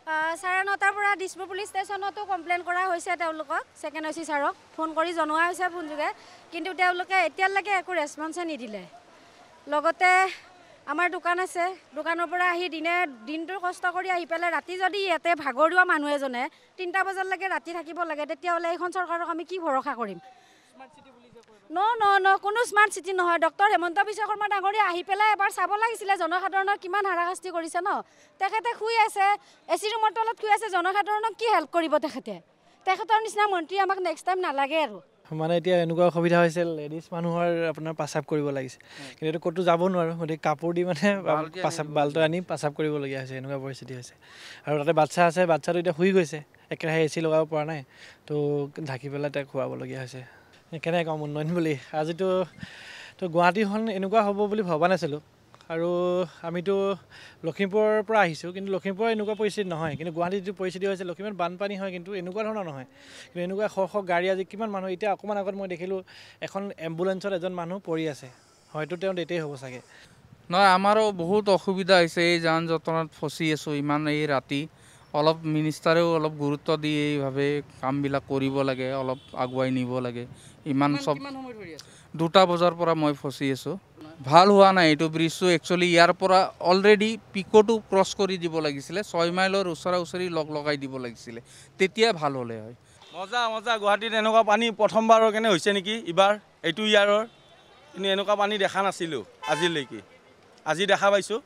9:30 পৰা Dispur police ষ্টেচনতো complain কৰা হৈছে তেওঁলোকক ছেকেণ্ড OC ছাৰক ফোন কৰি জনোৱা হৈছে ফোনযোগে কিন্তু তেওঁলোকে এতিয়ালৈকে একো ৰেছপন্সে নিদিলে লগতে আমাৰ দোকান আছে দোকানৰ পৰা আহি দিনটো কষ্ট কৰি আহি পেলাই ৰাতি যদি ইয়াতে ভাগৰুৱা মানুহ এজনে 3টা বজালৈকে ৰাতি থাকিব লাগে তেতিয়াহ'লে এইখন চৰকাৰক আমি কি ভৰসা কৰিম ন কোনো স্মাৰ্ট চিটি নহয় ডক্টৰ হেমন্ত বিশ্ব শৰ্মা ডাঙৰীয়া আহি পেলাই এবাৰ চাব লাগিছিলে জনসাধাৰণক কিমান হাৰাশাস্তি কৰিছে ন তেখেতে শুই আছে এচি ৰুমৰ তলত শুই আছে জনসাধাৰণক কি হেল্প কৰিব তেখেতৰ নিচিনা মন্ত্ৰী আমাক নেক্সট টাইম নালাগে আৰু মানে এতিয়া এনেকুৱা অসুবিধা হৈছে লেডিজ মানুহৰ আপোনাৰ পাচাব কৰিব লাগিছে কিন্তু এইটো ক'তো যাব নোৱাৰো গতিকে কাপোৰ দি মানে পাচাব বাল্টো আনি পাচাব কৰিবলগীয়া হৈছে এনেকুৱা পৰিস্থিতি হৈছে আৰু তাতে বাচ্চা আছে বাচ্চাটো এতিয়া শুই গৈছে একেৰাহে এচি লগাব পৰা নাই তো ঢাকি পেলাই তাক খুৱাবলগীয়া হৈছে কেনেকৈ কম উন্নয়ন বুলি আজিতো গুৱাহাটীখন এনেকুৱা হ'ব বুলি ভবা নাছিলোঁ আৰু আমিতো লখিমপুৰৰ পৰা আহিছোঁ কিন্তু লখিমপুৰৰ এনেকুৱা পৰিস্থিতি নহয় কিন্তু গুৱাহাটীত যিটো পৰিস্থিতি হৈছে লখিমপুৰত বানপানী হয় কিন্তু এনেকুৱা ধৰণৰ নহয় কিন্তু এনেকুৱা শ গাড়ী আজি কিমান মানুহ এতিয়া অকণমান আগত মই দেখিলোঁ এখন এম্বুলেঞ্চত এজন মানুহ পৰি আছে হয়তো তেওঁ ডেটেই হ'ব চাগে নহয় আমাৰো বহুত অসুবিধা হৈছে এই যান জঁটনত ফচি আছোঁ ইমান এই ৰাতি অলপ মিনিষ্টাৰেও অলপ গুৰুত্ব দি এইভাৱে কামবিলাক কৰিব লাগে অলপ আগুৱাই নিব লাগে ইমান চব 2টা বজাৰ পৰা মই ফচি আছোঁ ভাল হোৱা নাই এইটো ব্ৰিজটো একচুৱেলি ইয়াৰ পৰা অলৰেডি পিকটো ক্ৰছ কৰি দিব লাগিছিলে 6 মাইলৰ ওচৰা-ওচৰি লগাই দিব লাগিছিলে তেতিয়া ভাল হ'লে হয় মজা গুৱাহাটীত এনেকুৱা পানী প্ৰথমবাৰৰ কাৰণে হৈছে নেকি এইবাৰ এইটো ইয়াৰৰ কিন্তু এনেকুৱা পানী দেখা নাছিলোঁ আজিলৈকে আজি দেখা পাইছোঁ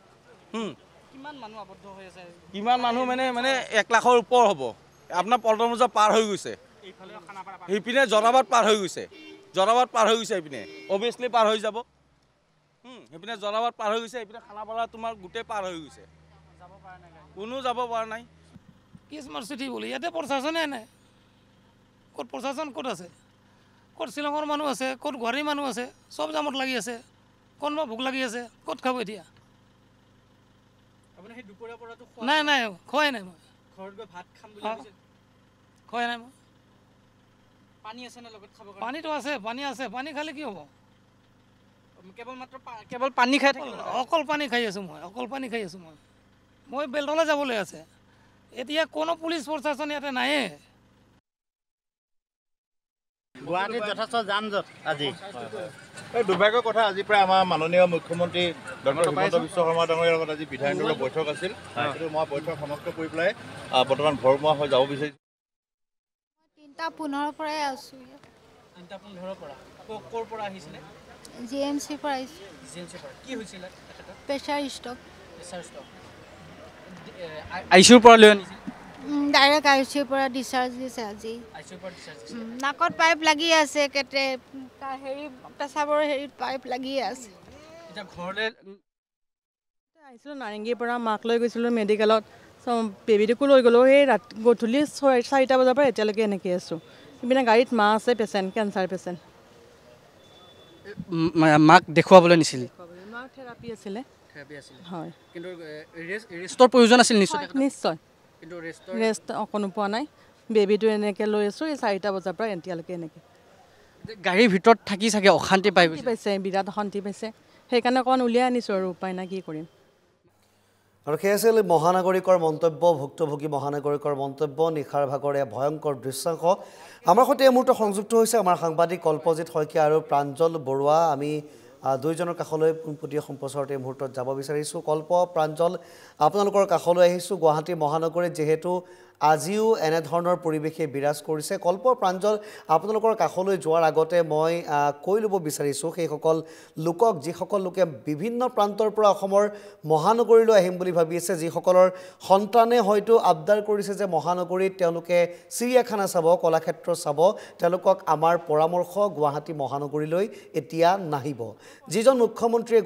কিমান মানুহ মানে 1 লাখৰ ওপৰ হ'ব আপোনাৰ পল্টন বজাৰ পাৰ হৈ গৈছে সেইপিনে জৰাবাদ পাৰ হৈ গৈছে সেইপিনে অভিয়াছলি পাৰ হৈ যাব সেইপিনে জৰাবাদ পাৰ হৈ গৈছে এইপিনে খানাপাৰা তোমাৰ গোটেই পাৰ হৈ গৈছে কোনো যাব পৰা নাই কি স্মাৰ্ট চিটি বুলি ইয়াতে প্ৰশাসনে নাই ক'ত প্ৰশাসন ক'ত আছে ক'ত শ্বিলঙৰ মানুহ আছে ক'ত গুৱাহাটীৰ মানুহ আছে চব জামত লাগি আছে কোনোবা ভোক লাগি আছে ক'ত খাব এতিয়া নাই খোৱাই নাই মই ঘৰত গৈ ভাত খাম বুলি ভাবিছে খোৱাই নাই মই পানী আছে না লগত খাব পানীটো আছে পানী খালে কি হ'ব কেৱল পানী খাই থাকিব অকল পানী খাই আছোঁ মই বেলতলা যাবলৈ আছে এতিয়া কোনো পুলিচ প্ৰশাসন ইয়াতে নায়ে গুৱাহাটীত যথেষ্ট যান জঁট আজি এই দুৰ্ভাগ্যৰ কথা আজি প্ৰায় আমাৰ মাননীয় মুখ্যমন্ত্ৰী ডক্টৰ হিমন্ত বিশ্ব শৰ্মা ডাঙৰীয়াৰ লগত আজি বিধায়কৰ বৈঠক আছিল কিন্তু মই বৈঠক সমাপ্ত কৰি পেলাই বৰ্তমান ভৰমুৱা হৈ যাব বিচাৰিছোঁ 3:15 পৰাই আছোঁ 3:15 পৰা ক'ৰ পৰা আহিছিলে GMC পৰা আহিছোঁ কি হৈছিলে প্ৰেছাৰ ষ্টক আইচিউৰ পৰা লৈ আনিছে ডাইৰেক্ট আইচিউৰ পৰা ডিচাৰ্জ দিছে আজি নাকত পাইপ লাগি আছে কেতে হেৰি পেচাবৰ হেৰিত পাইপ লাগি আছে এতিয়া ঘৰলৈ আহিছিলোঁ নাৰেংগীৰ পৰা মাক লৈ গৈছিলোঁ মেডিকেলত বেবীটোকো লৈ গ'লোঁ সেই গধূলি 4টা বজাৰ পৰা এতিয়ালৈকে এনেকৈ আছোঁ ইপিনে গাড়ীত মা আছে পেচেণ্ট কেঞ্চাৰ পেচেণ্ট মাক দেখুৱাবলৈ নিছিল মাক থেৰাপি আছিলে হয় কিন্তু ৰেষ্টৰ প্ৰয়োজন আছিল নিশ্চয় কিন্তু ৰেষ্ট অকণো পোৱা নাই বেবীটো এনেকৈ লৈ আছোঁ এই 4টা বজাৰ পৰা এতিয়ালৈকে এনেকৈ গাড়ীৰ ভিতৰত থাকি চাগে অশান্তি পাইছে বিৰাট অশান্তি পাইছে সেইকাৰণে অকণ উলিয়াই আনিছোঁ আৰু উপায় নাই কি কৰিম আৰু সেই আছিল মহানাগৰিকৰ মন্তব্য ভুক্তভোগী মহানাগৰিকৰ মন্তব্য নিশাৰ ভাগৰে ভয়ংকৰ দৃশ্যাংশ আমাৰ সৈতে এই মুহূৰ্তত সংযুক্ত হৈছে আমাৰ সাংবাদিক কল্পজিৎ শইকীয়া আৰু প্ৰাঞ্জল বৰুৱা আমি দুইজনৰ কাষলৈ পোনপটীয়া সম্প্ৰচাৰত এই মুহূৰ্তত যাব বিচাৰিছোঁ কল্প প্ৰাঞ্জল আপোনালোকৰ কাষলৈ আহিছোঁ গুৱাহাটী মহানগৰীত যিহেতু আজিও এনেধৰণৰ পৰিৱেশে বিৰাজ কৰিছে কল্প প্ৰাঞ্জল আপোনালোকৰ কাষলৈ যোৱাৰ আগতে মই কৈ ল'ব বিচাৰিছোঁ সেইসকল লোকক যিসকল লোকে বিভিন্ন প্ৰান্তৰ পৰা অসমৰ মহানগৰীলৈ আহিম বুলি ভাবি আছে যিসকলৰ সন্তানে হয়তো আবদাৰ কৰিছে যে মহানগৰীত তেওঁলোকে চিৰিয়াখানা চাব কলাক্ষেত্ৰ চাব তেওঁলোকক আমাৰ পৰামৰ্শ গুৱাহাটী মহানগৰীলৈ এতিয়া নাহিব যিজন মুখ্যমন্ত্ৰীয়ে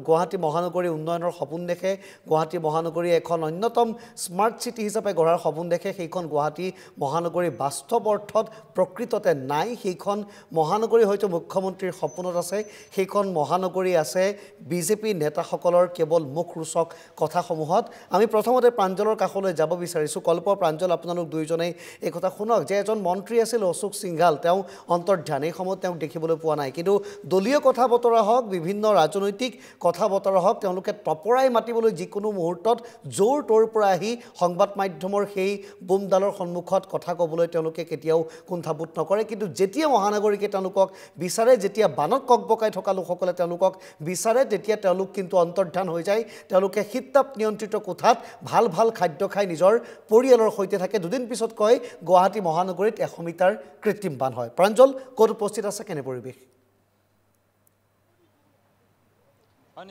গুৱাহাটী মহানগৰী উন্নয়নৰ সপোন দেখে গুৱাহাটী মহানগৰী এখন অন্যতম স্মাৰ্ট চিটি হিচাপে গঢ়াৰ সপোন দেখে সেইখন গুৱাহাটী মহানগৰী বাস্তৱ অৰ্থত প্ৰকৃততে নাই সেইখন মহানগৰী হয়তো মুখ্যমন্ত্ৰীৰ সপোনত আছে সেইখন মহানগৰী আছে বিজেপি নেতাসকলৰ কেৱল মুখৰোচক কথাসমূহত আমি প্ৰথমতে প্ৰাঞ্জলৰ কাষলৈ যাব বিচাৰিছোঁ কল্প প্ৰাঞ্জল আপোনালোক দুইজনেই এই কথা শুনক যে এজন মন্ত্ৰী আছিল অশোক সিংঘাল তেওঁ অন্তৰ্ধান এই সময়ত তেওঁক দেখিবলৈ পোৱা নাই কিন্তু দলীয় কথা বতৰা বতৰা হওক বিভিন্ন ৰাজনৈতিক কথা বতৰা হওক তেওঁলোকে টপৰাই মাতিবলৈ যিকোনো মুহূৰ্তত জোৰ তোৰ পৰা আহি সংবাদ মাধ্যমৰ সেই বুমডালৰ সন্মুখত কথা ক'বলৈ তেওঁলোকে কেতিয়াও কুণ্ঠাবোধ নকৰে কিন্তু যেতিয়া মহানগৰীকে তেওঁলোকক বিচাৰে যেতিয়া বানত ককবকাই থকা লোকসকলে তেওঁলোকক বিচাৰে তেতিয়া তেওঁলোক কিন্তু অন্তৰ্ধান হৈ যায় তেওঁলোকে শীততাপ নিয়ন্ত্ৰিত কোঠাত ভাল ভাল খাদ্য খাই নিজৰ পৰিয়ালৰ সৈতে থাকে দুদিন পিছত কয় গুৱাহাটী মহানগৰীত 100 মিটাৰ কৃত্ৰিম বান হয় প্ৰাঞ্জল ক'ত উপস্থিত আছে কেনে পৰিৱেশ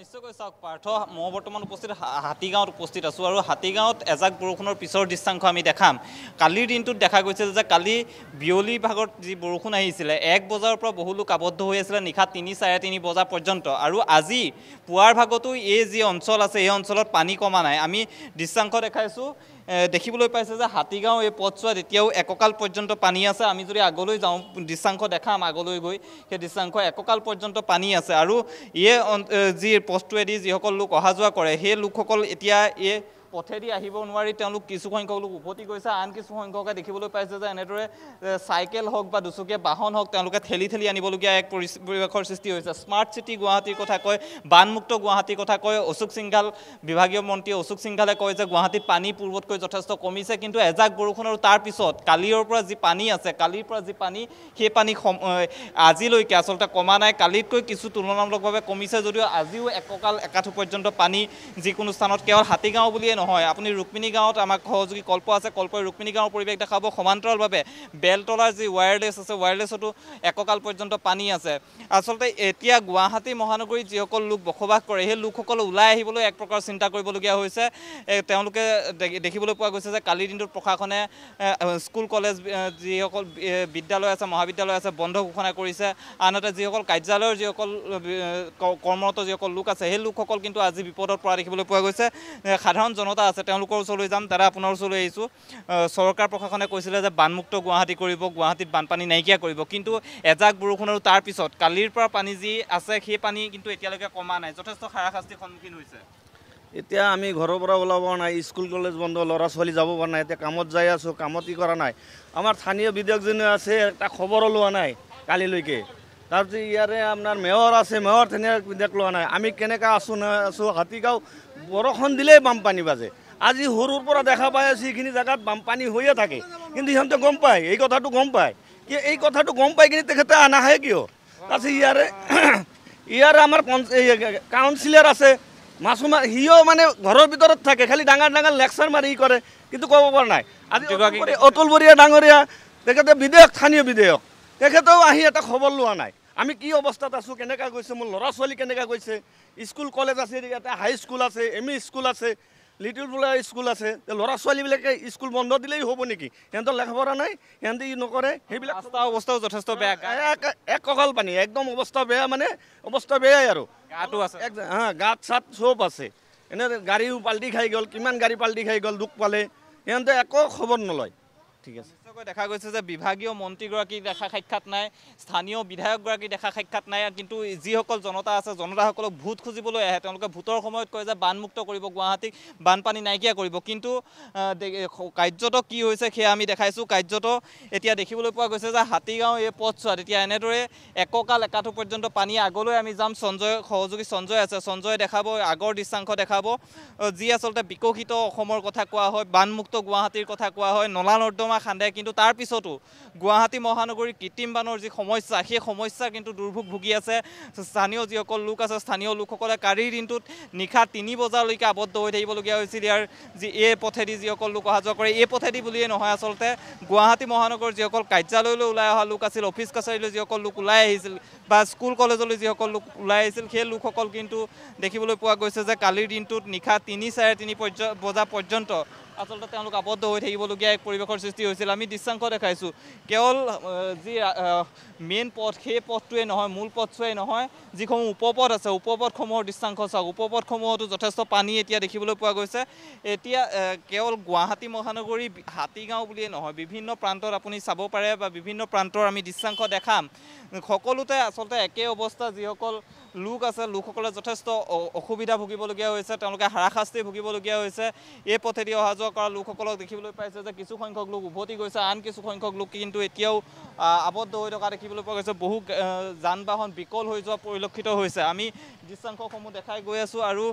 নিশ্চয়কৈ চাওক পাৰ্থ মই বৰ্তমান উপস্থিত হাতীগাঁৱত উপস্থিত আছোঁ আৰু হাতীগাঁৱত এজাক বৰষুণৰ পিছৰ দৃশ্যাংশ আমি দেখাম কালিৰ দিনটোত দেখা গৈছিল যে কালি বিয়লি ভাগত যি বৰষুণ আহিছিলে 1 বজাৰ পৰা বহু লোক আবদ্ধ হৈ আছিলে নিশা 3-3:30 বজা পৰ্যন্ত আৰু আজি পুৱাৰ ভাগতো এই যি অঞ্চল আছে এই অঞ্চলত পানী কমা নাই আমি দৃশ্যাংশ দেখাইছোঁ দেখিবলৈ পাইছে যে হাতীগাঁও এই পথছোৱাত এতিয়াও এককাল পৰ্যন্ত পানী আছে আমি যদি আগলৈ যাওঁ দৃশ্যাংশ দেখাম আগলৈ গৈ সেই দৃশ্যাংশ এককাল পৰ্যন্ত পানী আছে আৰু এই যি পথটোৱেদি যিসকল লোক অহা যোৱা কৰে সেই লোকসকল এতিয়া এই পথেদি আহিব নোৱাৰি তেওঁলোক কিছু সংখ্যক লোক উভতি গৈছে আন কিছু সংখ্যকে দেখিবলৈ পাইছে যে এনেদৰে চাইকেল হওক বা দুচকীয়া বাহন হওক তেওঁলোকে ঠেলি আনিবলগীয়া এক পৰিৱেশৰ সৃষ্টি হৈছে স্মাৰ্ট চিটি গুৱাহাটীৰ কথা কয় বানমুক্ত গুৱাহাটীৰ কথা কয় অশোক সিংঘাল বিভাগীয় মন্ত্ৰী অশোক সিংঘালে কয় যে গুৱাহাটীত পানী পূৰ্বতকৈ যথেষ্ট কমিছে কিন্তু এজাক বৰষুণ আৰু তাৰ পিছত কালিৰ পৰা যি পানী আছে কালিৰ পৰা যি পানী সেই পানী আজিলৈকে আচলতে কমা নাই কালিতকৈ কিছু তুলনামূলকভাৱে কমিছে যদিও আজিও এককাল একাঠু পৰ্যন্ত পানী যিকোনো স্থানত কেৱল হাতীগাঁও বুলিয়ে নহয় আপুনি ৰুক্মিণী গাঁৱত আমাক সহযোগী কল্প আছে কল্পই ৰুক্মিণী গাঁৱৰ পৰিৱেশ দেখাব সমান্তৰালভাৱে বেলতলাৰ যি ৱায়াৰলেছ আছে ৱায়াৰলেছতো এককাল পৰ্যন্ত পানী আছে আচলতে এতিয়া গুৱাহাটী মহানগৰীত যিসকল লোক বসবাস কৰে সেই লোকসকল ওলাই আহিবলৈ এক প্ৰকাৰ চিন্তা কৰিবলগীয়া হৈছে তেওঁলোকে দেখিবলৈ পোৱা গৈছে যে কালিৰ দিনটোত প্ৰশাসনে স্কুল কলেজ যিসকল বিদ্যালয় আছে মহাবিদ্যালয় আছে বন্ধ ঘোষণা কৰিছে আনহাতে যিসকল কাৰ্যালয়ৰ যিসকল কৰ্মৰত যিসকল লোক আছে সেই লোকসকল কিন্তু আজি বিপদত পৰা দেখিবলৈ পোৱা গৈছে সাধাৰণ জনতা আছে তেওঁলোকৰ ওচৰলৈ যাম দাদা আপোনাৰ ওচৰলৈ আহিছোঁ চৰকাৰ প্ৰশাসনে কৈছিলে যে বানমুক্ত গুৱাহাটী কৰিব গুৱাহাটীত বানপানী নাইকিয়া কৰিব কিন্তু এজাক বৰষুণ আৰু তাৰ পিছত কালিৰ পৰা পানী যি আছে সেই পানী কিন্তু এতিয়ালৈকে কমা নাই যথেষ্ট হাৰাশাস্তিৰ সন্মুখীন হৈছে এতিয়া আমি ঘৰৰ পৰা ওলাব নাই স্কুল কলেজ বন্ধ ল'ৰা ছোৱালী যাব পৰা নাই এতিয়া কামত যাই আছোঁ কামতি কৰা নাই আমাৰ স্থানীয় বিধায়কজনে আছে এটা খবৰ লোৱা নাই কালিলৈকে তাৰপিছত ইয়াৰে আপোনাৰ মেয়ৰ আছে মেয়ৰ তেনেকৈ বিধায়ক লোৱা নাই আমি কেনেকৈ আছোঁ আছোঁ হাতীগাঁও বৰষুণ দিলেই বানপানী বাজে আজি সৰুৰ পৰা দেখা পাই আছোঁ এইখিনি জেগাত বানপানী হৈয়ে থাকে কিন্তু সিহঁতে গম পায় এই কথাটো গম পায় কি এই কথাটো গম পাই কিনে তেখেতে নাহে কিয় তাৰপিছত ইয়াৰে আমাৰ কাউন্সিলাৰ আছে মাছুমাৰ সিও মানে ঘৰৰ ভিতৰত থাকে খালি ডাঙৰ ডাঙৰ লেকচাৰ মাৰি কৰে কিন্তু ক'ব পৰা নাই আজি অতুল বৰীয়া ডাঙৰীয়া তেখেতে বিধায়ক স্থানীয় বিধায়ক তেখেতেও আহি এটা খবৰ লোৱা নাই আমি কি অৱস্থাত আছোঁ কেনেকৈ গৈছে মোৰ ল'ৰা ছোৱালী কেনেকৈ গৈছে স্কুল কলেজ আছে ইয়াতে হাই স্কুল আছে ME স্কুল আছে লিটিল বুলা স্কুল আছে ল'ৰা ছোৱালীবিলাকে স্কুল বন্ধ দিলেই হ'ব নেকি সিহঁতৰ লেখা পঢ়া নাই সিহঁতে নকৰে সেইবিলাক অৱস্থাও যথেষ্ট বেয়া এক কঁকাল পানী একদম অৱস্থা বেয়া মানে অৱস্থা বেয়াই আৰু গাটো আছে গাঁত চাত চব আছে এনে গাড়ীও পাল্টি খাই গ'ল কিমান গাড়ী পাল্টি খাই গ'ল দুখ পালে সিহঁতে একো খবৰ নলয় ঠিক আছে দেখা গৈছে যে বিভাগীয় মন্ত্ৰীগৰাকী দেখা সাক্ষাৎ নাই স্থানীয় বিধায়কগৰাকী দেখা সাক্ষাৎ নাই কিন্তু যিসকল জনতা আছে জনতাসকলক ভোট খুজিবলৈ আহে তেওঁলোকে ভোটৰ সময়ত কয় যে বানমুক্ত কৰিব গুৱাহাটীক বানপানী নাইকিয়া কৰিব কিন্তু কাৰ্যত কি হৈছে সেয়া আমি দেখাইছোঁ কাৰ্যত এতিয়া দেখিবলৈ পোৱা গৈছে যে হাতীগাঁও এই পথছোৱাত এতিয়া এনেদৰে এককাল একাঠু পৰ্যন্ত পানী আগলৈ আমি যাম সঞ্জয় সহযোগী সঞ্জয় আছে সঞ্জয়ে দেখাব আগৰ দৃশ্যাংশ দেখাব যি আচলতে বিকশিত অসমৰ কথা কোৱা হয় বানমুক্ত গুৱাহাটীৰ কথা কোৱা হয় নলা নৰ্দমা খান্দে কিন্তু তাৰ পিছতো গুৱাহাটী মহানগৰীৰ কৃত্ৰিম বানৰ যি সমস্যা সেই সমস্যা কিন্তু দুৰ্ভোগ ভুগি আছে স্থানীয় যিসকল লোক আছে স্থানীয় লোকসকলে কালিৰ দিনটোত নিশা 3 বজালৈকে আবদ্ধ হৈ থাকিবলগীয়া হৈছিল ইয়াৰ যি এই পথেদি যিসকল লোক অহা যোৱা কৰে এই পথেদি বুলিয়ে নহয় আচলতে গুৱাহাটী মহানগৰৰ যিসকল কাৰ্যালয়লৈ ওলাই অহা লোক আছিল অফিচ কাছাৰীলৈ যিসকল লোক ওলাই আহিছিল বা স্কুল কলেজলৈ যিসকল লোক ওলাই আহিছিল সেই লোকসকল কিন্তু দেখিবলৈ পোৱা গৈছে যে কালিৰ দিনটোত নিশা 3-3:30 বজা পৰ্যন্ত আচলতে তেওঁলোক আবদ্ধ হৈ থাকিবলগীয়া এক পৰিৱেশৰ সৃষ্টি হৈছিল আমি দৃশ্যাংশ দেখাইছোঁ কেৱল যি মেইন পথ সেই পথটোৱে নহয় মূল পথছোৱাই নহয় যিসমূহ উপপথ আছে উপপথসমূহৰ দৃশ্যাংশ চাওক উপপথসমূহতো যথেষ্ট পানী এতিয়া দেখিবলৈ পোৱা গৈছে এতিয়া কেৱল গুৱাহাটী মহানগৰী হাতীগাঁও বুলিয়ে নহয় বিভিন্ন প্ৰান্তত আপুনি চাব পাৰে বা বিভিন্ন প্ৰান্তৰ আমি দৃশ্যাংশ দেখাম সকলোতে আচলতে একে অৱস্থা যিসকল লোক আছে লোকসকলে যথেষ্ট অসুবিধা ভুগিবলগীয়া হৈছে তেওঁলোকে হাৰাশাস্তি ভুগিবলগীয়া হৈছে এই পথেদি অহা যোৱা কৰা লোকসকলক দেখিবলৈ পাইছে যে কিছু সংখ্যক লোক উভতি গৈছে আন কিছু সংখ্যক লোক কিন্তু এতিয়াও আবদ্ধ হৈ থকা দেখিবলৈ পোৱা গৈছে বহু যান বাহন বিকল হৈ যোৱা পৰিলক্ষিত হৈছে আমি দৃশ্যাংশসমূহ দেখাই গৈ আছোঁ আৰু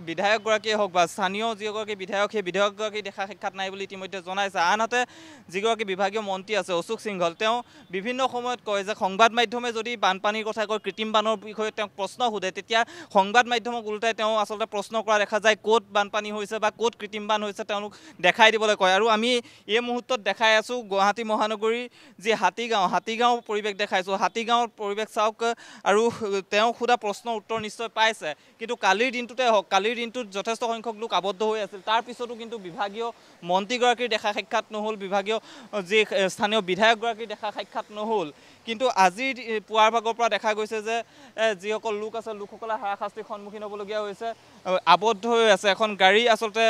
বিধায়কগৰাকীয়ে হওক বা স্থানীয় যিগৰাকী বিধায়ক সেই বিধায়কগৰাকী দেখা সাক্ষাৎ নাই বুলি ইতিমধ্যে জনাইছে আনহাতে যিগৰাকী বিভাগীয় মন্ত্ৰী আছে অশোক সিংঘল তেওঁ বিভিন্ন সময়ত কয় যে সংবাদ মাধ্যমে যদি বানপানীৰ কথা কয় কৃত্ৰিম বানৰ বিষয়ে তেওঁক প্ৰশ্ন সোধে তেতিয়া সংবাদ মাধ্যমক ওলোটাই তেওঁ আচলতে প্ৰশ্ন কৰা দেখা যায় ক'ত বানপানী হৈছে বা ক'ত কৃত্ৰিম বান হৈছে তেওঁলোক দেখাই দিবলৈ কয় আৰু আমি এই মুহূৰ্তত দেখাই আছোঁ গুৱাহাটী মহানগৰীৰ যি হাতীগাঁও পৰিৱেশ দেখাইছোঁ হাতীগাঁৱৰ পৰিৱেশ চাওক আৰু তেওঁ সোধা প্ৰশ্নৰ উত্তৰ নিশ্চয় পাইছে কিন্তু কালিৰ দিনটোতে হওক কালিৰ দিনটোত যথেষ্ট সংখ্যক লোক আবদ্ধ হৈ আছিল তাৰ পিছতো কিন্তু বিভাগীয় মন্ত্ৰীগৰাকীৰ দেখা সাক্ষাৎ নহ'ল বিভাগীয় যি স্থানীয় বিধায়কগৰাকীৰ দেখা সাক্ষাৎ নহ'ল কিন্তু আজিৰ পুৱাৰ ভাগৰ পৰা দেখা গৈছে যে যিসকল লোক আছে লোকসকলে হাৰাশাস্তিৰ সন্মুখীন হ'বলগীয়া হৈছে আবদ্ধ হৈ আছে এখন গাড়ী আচলতে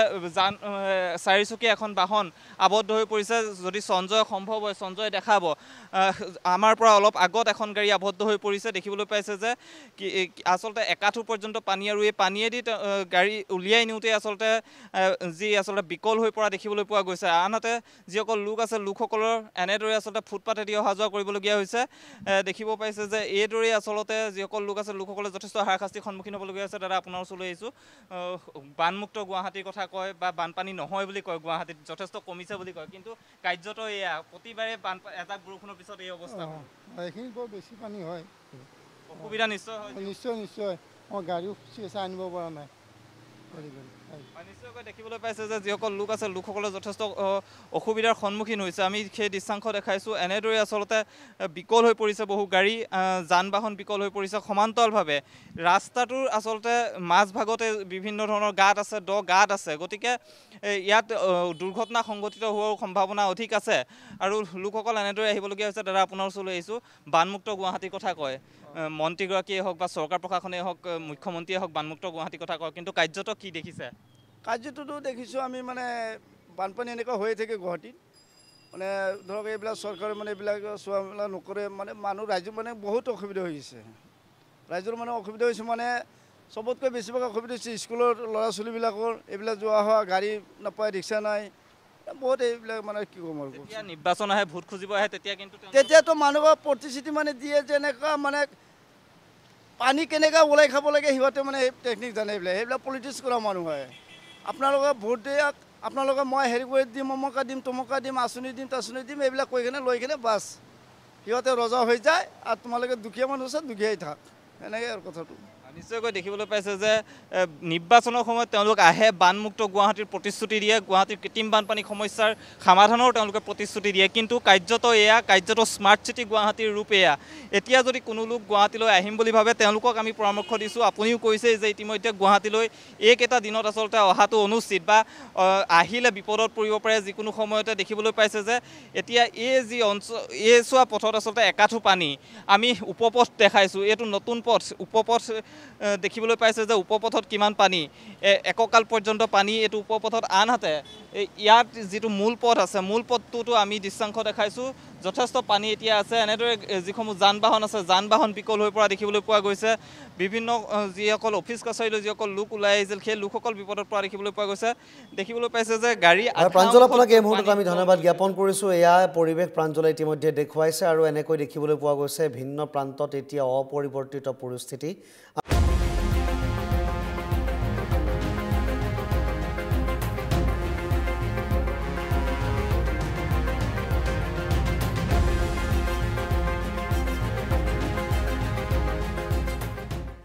চাৰিচকীয়া এখন বাহন আবদ্ধ হৈ পৰিছে যদি সঞ্জয় সম্ভৱ হয় সঞ্জয় দেখাব আমাৰ পৰা অলপ আগত এখন গাড়ী আবদ্ধ হৈ পৰিছে দেখিবলৈ পাইছে যে আচলতে একাঠু পৰ্যন্ত পানী আৰু এই পানীয়েদি গাড়ী উলিয়াই নিওঁতে আচলতে যি আচলতে বিকল হৈ পৰা দেখিবলৈ পোৱা গৈছে আনহাতে যিসকল লোক আছে লোকসকলৰ এনেদৰে আচলতে ফুটপাথেদি অহা যোৱা কৰিবলগীয়া হৈছে দেখিব পাইছে যে এইদৰে আচলতে যিসকল লোক আছে লোকসকলে যথেষ্ট হাৰাশাস্তিৰ সন্মুখীন হ'বলগীয়া হৈছে দাদা আপোনাৰ ওচৰলৈ আহিছোঁ বানমুক্ত গুৱাহাটীৰ কথা কয় বা বানপানী নহয় বুলি কয় গুৱাহাটীত যথেষ্ট কমিছে বুলি কয় কিন্তু কাৰ্যত এয়া প্ৰতিবাৰে এজাক বৰষুণৰ পিছত এই অৱস্থা এইখিনি বৰ বেছি পানী হয় অসুবিধা নিশ্চয় হয় নিশ্চয় মই গাড়ীও আনিব পৰা নাই নিশ্চয়কৈ দেখিবলৈ পাইছে যে যিসকল লোক আছে লোকসকলে যথেষ্ট অসুবিধাৰ সন্মুখীন হৈছে আমি সেই দৃশ্যাংশ দেখাইছোঁ এনেদৰে আচলতে বিকল হৈ পৰিছে বহু গাড়ী যান বাহন বিকল হৈ পৰিছে সমান্তৰালভাৱে ৰাস্তাটোৰ আচলতে মাজভাগতে বিভিন্ন ধৰণৰ গাঁত আছে গাঁত আছে গতিকে ইয়াত দুৰ্ঘটনা সংঘটিত হোৱাৰ সম্ভাৱনা অধিক আছে আৰু লোকসকল এনেদৰে আহিবলগীয়া হৈছে দাদা আপোনাৰ ওচৰলৈ আহিছোঁ বানমুক্ত গুৱাহাটীৰ কথা কয় মন্ত্ৰীগৰাকীয়ে হওক বা চৰকাৰ প্ৰশাসনেই হওক মুখ্যমন্ত্ৰীয়ে হওক বানমুক্ত গুৱাহাটীৰ কথা কয় কিন্তু কাৰ্যত কি দেখিছে কাৰ্যটোতো দেখিছোঁ আমি মানে বানপানী এনেকুৱা হৈয়ে থাকে গুৱাহাটীত মানে ধৰক এইবিলাক চৰকাৰে মানে এইবিলাক চোৱা মেলা নকৰে মানে মানুহ ৰাইজৰ মানে বহুত অসুবিধা হৈ গৈছে ৰাইজৰ মানে অসুবিধা হৈছে মানে চবতকৈ বেছিভাগ অসুবিধা হৈছে স্কুলৰ ল'ৰা ছোৱালীবিলাকৰ এইবিলাক যোৱা হোৱা গাড়ী নাপায় ৰিক্সা নাই বহুত এইবিলাক মানে কি ক'ম আৰু যেতিয়া নিৰ্বাচন আহে ভোট খুজিব আহে তেতিয়া কিন্তু তেতিয়াতো মানুহক প্ৰতিশ্ৰুতি মানে দিয়ে যে এনেকুৱা মানে পানী কেনেকৈ ওলাই খাব লাগে সিহঁতে মানে সেই টেকনিক জানে সেইবিলাক পলিটিক্স কৰা মানুহ হয় আপোনালোকে ভোট দিয়ক আপোনালোকে মই হেৰি কৰি দিম অমুকা দিম তমুকা দিম আঁচনি দিম তাচনি দিম এইবিলাক কৈ কিনে লৈ কিনে বাছ সিহঁতে ৰজা হৈ যায় আৰু তোমালোকে দুখীয়া মানুহ আছে দুখীয়াই থাক এনেকৈ আৰু কথাটো নিশ্চয়কৈ দেখিবলৈ পাইছে যে নিৰ্বাচনৰ সময়ত তেওঁলোক আহে বানমুক্ত গুৱাহাটীৰ প্ৰতিশ্ৰুতি দিয়ে গুৱাহাটীৰ কৃত্ৰিম বানপানী সমস্যাৰ সমাধানৰ তেওঁলোকে প্ৰতিশ্ৰুতি দিয়ে কিন্তু কাৰ্যত স্মাৰ্ট চিটি গুৱাহাটীৰ ৰূপ এয়া এতিয়া যদি কোনো লোক গুৱাহাটীলৈ আহিম বুলি ভাবে তেওঁলোকক আমি পৰামৰ্শ দিছোঁ আপুনিও কৈছে যে ইতিমধ্যে গুৱাহাটীলৈ এইকেইটা দিনত আচলতে অহাটো অনুচিত বা আহিলে বিপদত পৰিব পাৰে যিকোনো সময়তে দেখিবলৈ পাইছে যে এতিয়া এই যি অঞ্চল চোৱা পথত আচলতে একাঠু পানী আমি উপপথ দেখাইছোঁ এইটো নতুন পথ উপপথ দেখিবলৈ পাইছে যে উপপথত কিমান পানী এককাল পৰ্যন্ত পানী এইটো উপপথত আনহাতে ইয়াত যিটো মূল পথ আছে মূল পথটোতো আমি দৃশ্যাংশ দেখাইছোঁ যথেষ্ট পানী এতিয়া আছে এনেদৰে যিসমূহ যান বাহন আছে যান বাহন বিকল হৈ পৰা দেখিবলৈ পোৱা গৈছে বিভিন্ন যিসকল অফিচ কাছাৰীলৈ যিসকল লোক ওলাই আহিছিল সেই লোকসকল বিপদত পৰা দেখিবলৈ পোৱা গৈছে দেখিবলৈ পাইছে যে গাড়ী প্ৰাঞ্জল আপোনাক এই মুহূৰ্তত আমি ধন্যবাদ জ্ঞাপন কৰিছোঁ এয়া পৰিৱেশ প্ৰাঞ্জলে ইতিমধ্যে দেখুৱাইছে আৰু এনেকৈ দেখিবলৈ পোৱা গৈছে ভিন্ন প্ৰান্তত এতিয়া অপৰিৱৰ্তিত পৰিস্থিতি